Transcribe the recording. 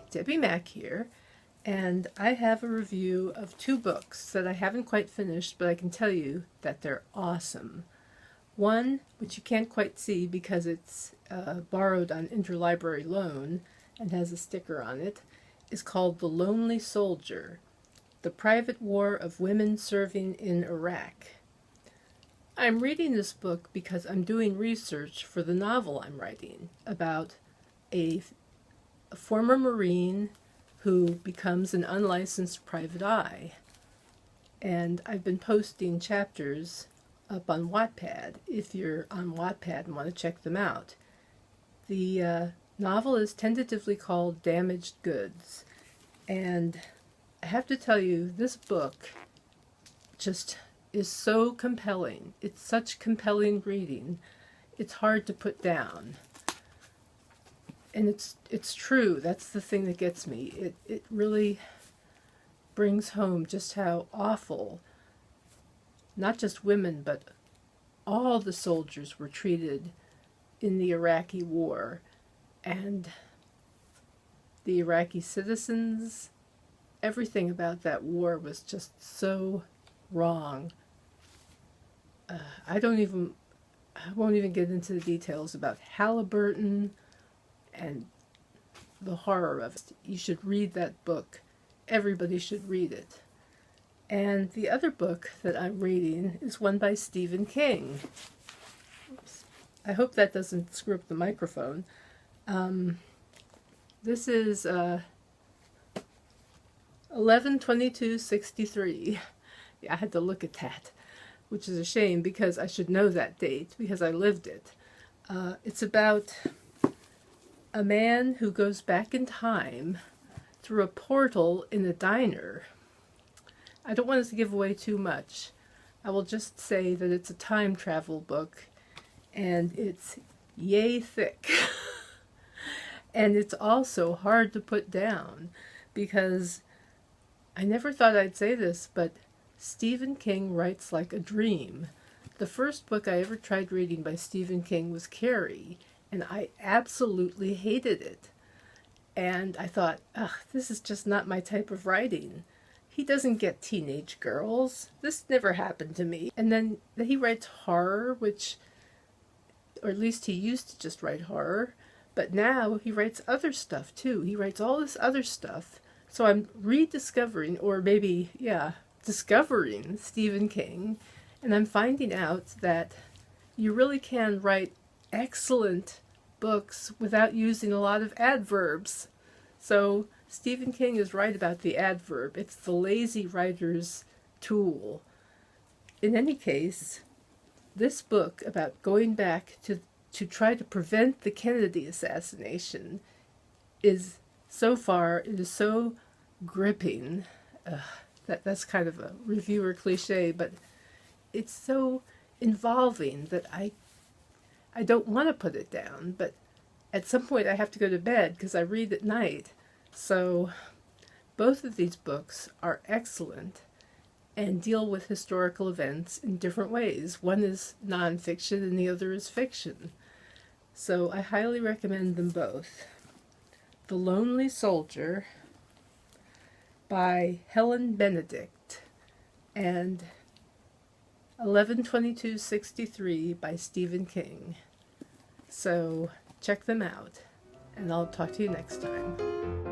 Debbie Mack here, and I have a review of two books that I haven't quite finished, but I can tell you that they're awesome. One, which you can't quite see because it's borrowed on interlibrary loan and has a sticker on it, is called The Lonely Soldier, The Private War of Women Serving in Iraq. I'm reading this book because I'm doing research for the novel I'm writing about a former Marine who becomes an unlicensed private eye. And I've been posting chapters up on Wattpad if you're on Wattpad and want to check them out. The novel is tentatively called Damaged Goods, and I have to tell you, this book just is so compelling. It's such compelling reading. It's hard to put down. And it's true. That's the thing that gets me. It really brings home just how awful not just women, but all the soldiers were treated in the Iraqi war. And the Iraqi citizens, everything about that war was just so wrong. I won't even get into the details about Halliburton and the horror of it. You should read that book. Everybody should read it. And the other book that I'm reading is one by Stephen King. Oops. I hope that doesn't screw up the microphone. This is 11/22/63. Yeah, I had to look at that, which is a shame because I should know that date because I lived it. It's about a man who goes back in time through a portal in a diner. I don't want us to give away too much. I will just say that it's a time travel book, and it's yay thick. And it's also hard to put down, because I never thought I'd say this, but Stephen King writes like a dream. The first book I ever tried reading by Stephen King was Carrie, and I absolutely hated it. And I thought, ugh, this is just not my type of writing. He doesn't get teenage girls. This never happened to me. And then he writes horror, which, or at least he used to just write horror, but now he writes other stuff too. He writes all this other stuff. So I'm rediscovering, or maybe, yeah, discovering Stephen King, and I'm finding out that you really can write excellent books without using a lot of adverbs. So Stephen King is right about the adverb. It's the lazy writer's tool. In any case, this book about going back to try to prevent the Kennedy assassination is, so far, it is so gripping. That's kind of a reviewer cliche, but it's so involving that I don't want to put it down, but at some point I have to go to bed because I read at night. So both of these books are excellent and deal with historical events in different ways. One is nonfiction and the other is fiction. So I highly recommend them both. The Lonely Soldier by Helen Benedict and 11/22/63 by Stephen King. So check them out, and I'll talk to you next time.